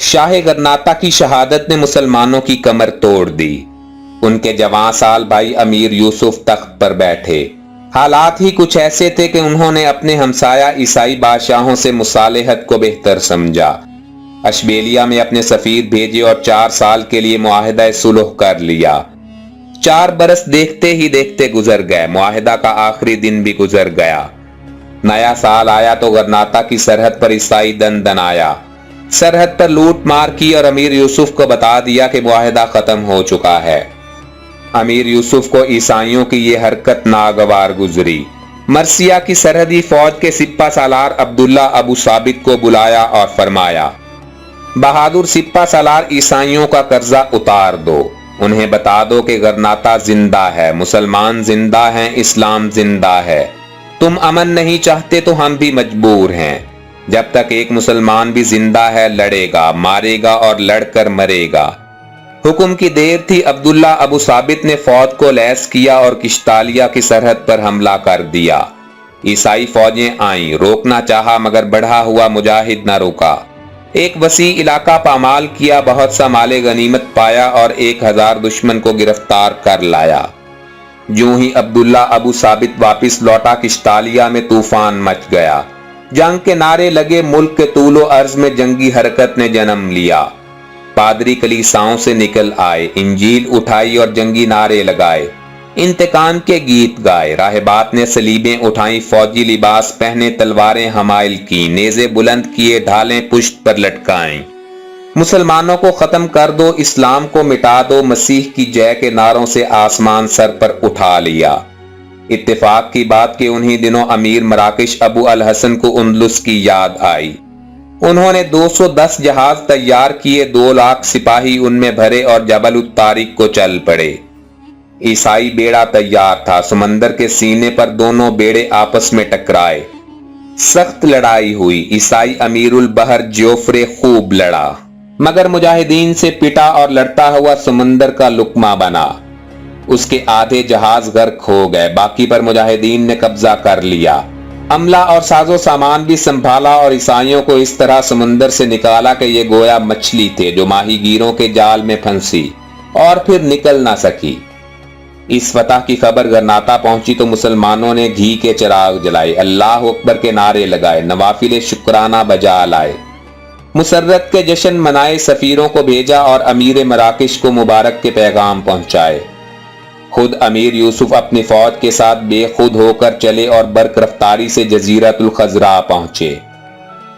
शाह गरनाता की शहादत ने मुसलमानों की कमर तोड़ दी। उनके जवान साल भाई अमीर यूसुफ तख्त पर बैठे। हालात ही कुछ ऐसे थे कि उन्होंने अपने हमसाया ईसाई बादशाहों से मुसालहत को बेहतर समझा। अशबेलिया में अपने सफीर भेजे और 4 साल के लिए मुआहिदा सुलह कर लिया। 4 बरस देखते ही देखते गुजर गए। मुआहिदा का आखिरी दिन भी गुजर गया। नया साल आया तो गरनाता की सरहद पर ईसाई दन दन आया। सरहद पर लूट मार की और अमीर यूसुफ को बता दिया कि मुआहिदा खत्म हो चुका है। अमीर यूसुफ को ईसाइयों की ये हरकत नागवार गुजरी। मर्सिया की सरहदी फौज के सिप्पा सालार अब्दुल्ला अबू साबित को बुलाया और फरमाया, बहादुर सिप्पा सालार, ईसाइयों का कर्जा उतार दो। उन्हें बता दो कि गरनाता जिंदा है, मुसलमान जिंदा हैं, इस्लाम जिंदा है। तुम अमन नहीं चाहते तो हम भी मजबूर हैं। जब तक एक मुसलमान भी जिंदा है लड़ेगा, मारेगा और लड़कर मरेगा। हुक्म की देर थी। अब्दुल्ला अबू साबित ने फौज को लैस किया और किश्तालिया की सरहद पर हमला कर दिया। ईसाई फौजें आईं, रोकना चाहा मगर बढ़ा हुआ मुजाहिद न रुका। एक वसी इलाका पामाल किया, बहुत सा माले गनीमत पाया और 1000 दुश्मन को गिरफ्तार कर लाया। यूं ही अब्दुल्ला अबू साबित वापिस लौटा, किश्तालिया में तूफान मच गया। जंग के नारे लगे, मुल्क के तूलो अर्ज में जंगी हरकत ने जन्म लिया। पादरी कलीसाओं से निकल आए, इंजील उठाई और जंगी नारे लगाए, इंतकाम के गीत गाए। राहबात ने सलीबें उठाई, फौजी लिबास पहने, तलवारें हमाइल की, नेज़े बुलंद किए, ढालें पुश्त पर लटकाएं। मुसलमानों को खत्म कर दो, इस्लाम को मिटा दो, मसीह की जय के नारों से आसमान सर पर उठा लिया। इत्तेफाक की बात कि उन्हीं दिनों अमीर मराकिश अबू अल हसन को उंदलुस की याद आई। उन्होंने 210 जहाज तैयार किए, 2 लाख सिपाही उनमें भरे और जबल उत तारिक को चल पड़े। ईसाई बेड़ा तैयार था। समंदर के सीने पर दोनों बेड़े आपस में टकराए। सख्त लड़ाई हुई। ईसाई अमीरुल बहर जोफ्रे खूब लड़ा, मगर मुजाहिदीन से पिटा और लड़ता हुआ समंदर का लुकमा बना। उसके आधे जहाज गर्क हो गए, बाकी पर मुजाहिदीन ने कब्जा कर लिया। अमला और साजो सामान भी संभाला और ईसाइयों को इस तरह समुंदर से निकाला कि ये गोया मछली थे जो माहीगीरों के जाल में फंसी और फिर निकल ना सकी। इस फतह की खबर गरनाता पहुंची तो मुसलमानों ने घी के चिराग जलाए, अल्लाह अकबर के नारे लगाए, नवाफिले शुक्राना बजा लाए, मुसर्रत के जश्न मनाए, सफीरों को भेजा और अमीर मराकिश को मुबारक के पैगाम पहुंचाए। खुद अमीर यूसुफ अपनी फौज के साथ बेखुद होकर चले और बर्क रफ्तारी से जजीरतुल खजरा पहुंचे।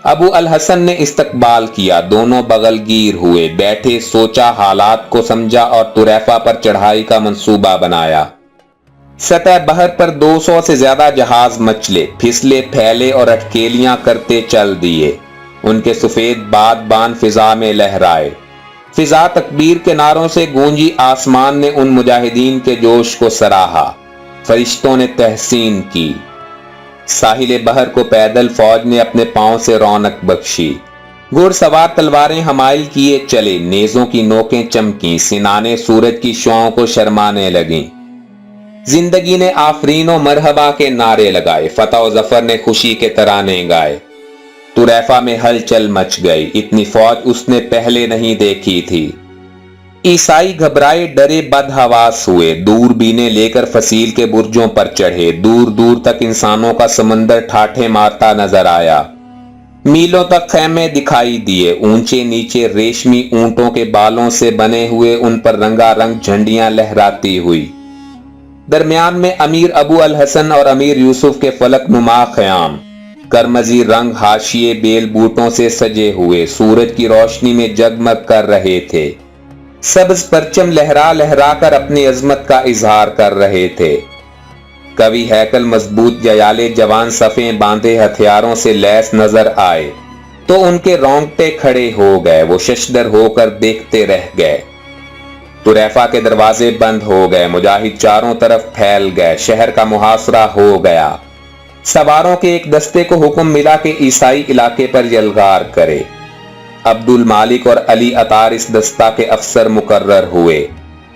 अबू अल हसन ने इस्तकबाल किया। दोनों बगलगीर हुए, बैठे, सोचा, हालात को समझा और तुरैफा पर चढ़ाई का मंसूबा बनाया। सतह बहर पर 200 से ज्यादा जहाज मचले, फिसले, फैले और अटकेलियां करते चल दिए। उनके सफेद बादबान फिजा में लहराए। फिजा तकबीर के नारों से गूंजी। आसमान ने उन मुजाहिदीन के जोश को सराहा। फरिश्तों ने तहसीन की। साहिल बहर को पैदल फौज ने अपने पांव से रौनक बख्शी। घुड़सवार तलवारें हमाइल किए चले, नेजों की नोकें चमकी, सिनाने सूरज की शुआओं को शर्माने लगी। जिंदगी ने आफरीनो मरहबा के नारे लगाए, फतह और जफर ने खुशी के तराने गाए। तुरैफा में हलचल मच गई। इतनी फौज उसने पहले नहीं देखी थी। ईसाई घबराए, डरे, बदहवास हुए। दूरबीनें लेकर फसील के बुर्जों पर चढ़े। दूर दूर तक इंसानों का समंदर ठाठे मारता नजर आया। मीलों तक खैमे दिखाई दिए। ऊंचे नीचे रेशमी ऊंटों के बालों से बने हुए, उन पर रंगारंग झंडियां लहराती हुई। दरमियान में अमीर अबू अल हसन और अमीर यूसुफ के फलक नुमा ख्याम, करमजी रंग हाशिए बेल बूटों से सजे हुए, सूरज की रोशनी में जगमग कर रहे थे। सब्ज परचम लहरा लहरा कर अपनी अजमत का इजहार कर रहे थे। कवि हैकल मजबूत जयाले जवान सफ़ें बांधे हथियारों से लैस नजर आए तो उनके रोंगटे खड़े हो गए। वो शशदर होकर देखते रह गए। तुरैफा के दरवाजे बंद हो गए। मुजाहिद चारों तरफ फैल गए। शहर का मुहासरा हो गया। सवारों के एक दस्ते को हुक्म मिला कि ईसाई इलाके पर यलगार करे। अब्दुल मालिक और अली अतार इस दस्ता के अफसर मुकर्रर हुए।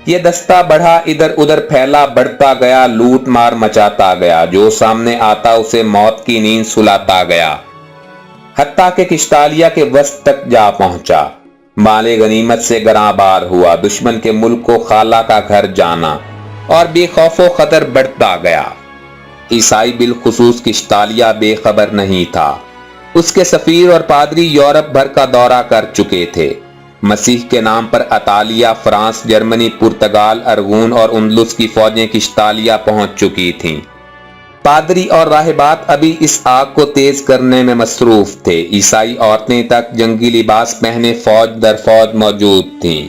ये दस्ता बढ़ा, इधर उधर फैला, बढ़ता गया, लूट मार मचाता गया। जो सामने आता उसे मौत की नींद सुलाता गया, हत्ता के किश्तालिया के वस्त तक जा पहुंचा। माल गनीमत से गराबार हुआ, दुश्मन के मुल्क को खाला का घर जाना और बेखौफो खतर बढ़ता गया। ईसाई बिलखुसूस किश्तालिया बेखबर नहीं था। उसके सफीर और पादरी यूरोप भर का दौरा कर चुके थे। मसीह के नाम पर अतालिया, फ्रांस, जर्मनी, पुर्तगाल, अरगून और उंदलुस की फौजें किश्तालिया पहुंच चुकी थीं। पादरी और राहिबात अभी इस आग को तेज करने में मसरूफ थे। ईसाई औरतें तक जंगी लिबास पहने फौज दर फौज मौजूद थीं।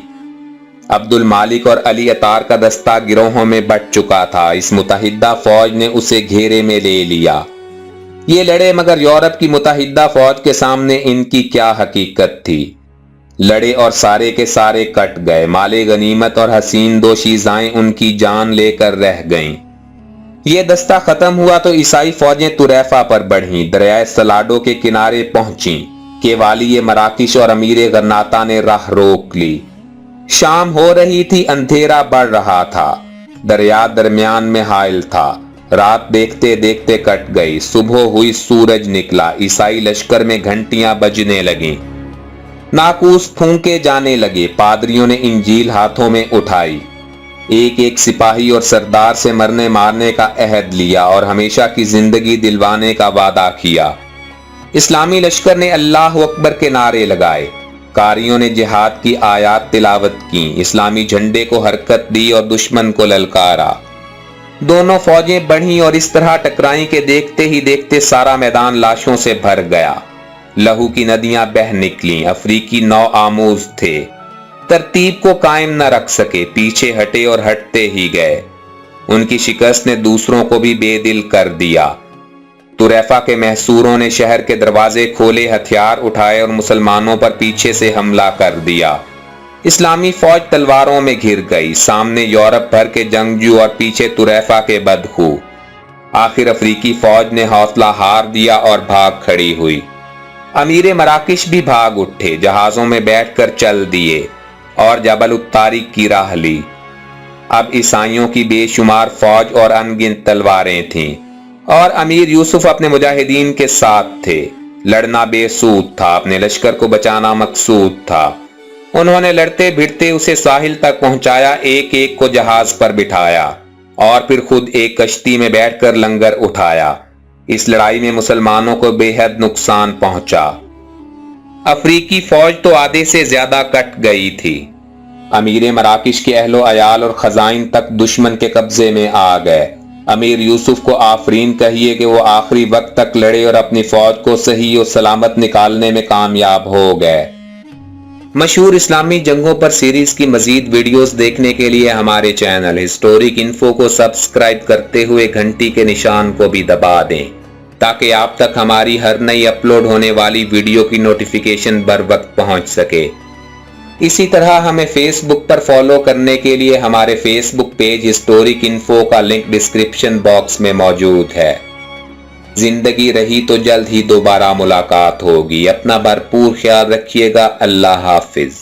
अब्दुल मालिक और अली अतार का दस्ता गिरोहों में बंट चुका था। इस मुतहिदा फौज ने उसे घेरे में ले लिया। ये लड़े, मगर यूरोप की मुतहिदा फौज के सामने इनकी क्या हकीकत थी। लड़े और सारे के सारे कट गए। माले गनीमत और हसीन दोशीज़ाएं उनकी जान लेकर रह गईं। ये दस्ता खत्म हुआ तो ईसाई फौजें तुरैफा पर बढ़ीं, दरियाए सलाडो के किनारे पहुंची कि वाली मराकिश और अमीर गन्नाता ने राह रोक ली। शाम हो रही थी, अंधेरा बढ़ रहा था, दरिया दरमियान में हायल था। रात देखते देखते कट गई। सुबह हुई, सूरज निकला। ईसाई लश्कर में घंटियां बजने लगीं, नाकूस फूंके जाने लगे। पादरियों ने इंजील हाथों में उठाई, एक एक सिपाही और सरदार से मरने मारने का अहद लिया और हमेशा की जिंदगी दिलवाने का वादा किया। इस्लामी लश्कर ने अल्लाह अकबर के नारे लगाए। कारियों ने जिहाद की आयात तिलावत की, इस्लामी झंडे को हरकत दी और दुश्मन को ललकारा। दोनों फौजें बढ़ीं और इस तरह टकराई कि देखते ही देखते सारा मैदान लाशों से भर गया। लहू की नदियां बह निकलीं। अफ्रीकी नौ आमूज थे, तरतीब को कायम न रख सके, पीछे हटे और हटते ही गए। उनकी शिकस्त ने दूसरों को भी बेदिल कर दिया। तुरैफा के महसूरों ने शहर के दरवाजे खोले, हथियार उठाए और मुसलमानों पर पीछे से हमला कर दिया। इस्लामी फौज तलवारों में घिर गई। सामने यूरोप भर के जंगजू और पीछे तुरैफा के बदखू। आखिर अफ्रीकी फौज ने हौसला हार दिया और भाग खड़ी हुई। अमीर मराकिश भी भाग उठे, जहाजों में बैठकर चल दिए और जबल उत्तारिक की राह ली। अब ईसाइयों की बेशुमार फौज और अनगिनत तलवारें थीं और अमीर यूसुफ अपने मुजाहिदीन के साथ थे। लड़ना बेसूद था, अपने लश्कर को बचाना मकसूद था। उन्होंने लड़ते भिड़ते उसे साहिल तक पहुंचाया, एक एक को जहाज पर बिठाया और फिर खुद एक कश्ती में बैठकर लंगर उठाया। इस लड़ाई में मुसलमानों को बेहद नुकसान पहुंचा। अफ्रीकी फौज तो आधे से ज्यादा कट गई थी। अमीर मराकिश के अहलो अयाल और खजाइन तक दुश्मन के कब्जे में आ गए। अमीर यूसुफ को आफरीन कहिए कि वो आखिरी वक्त तक लड़े और अपनी फौज को सही और सलामत निकालने में कामयाब हो गए। मशहूर इस्लामी जंगों पर सीरीज की मजीद वीडियोस देखने के लिए हमारे चैनल हिस्टोरिक इन्फो को सब्सक्राइब करते हुए घंटी के निशान को भी दबा दें, ताकि आप तक हमारी हर नई अपलोड होने वाली वीडियो की नोटिफिकेशन बर वक्त पहुंच सके। इसी तरह हमें फेसबुक पर फॉलो करने के लिए हमारे फेसबुक पेज हिस्टोरिक इन्फो का लिंक डिस्क्रिप्शन बॉक्स में मौजूद है। जिंदगी रही तो जल्द ही दोबारा मुलाकात होगी। अपना भरपूर ख्याल रखिएगा। अल्लाह हाफिज।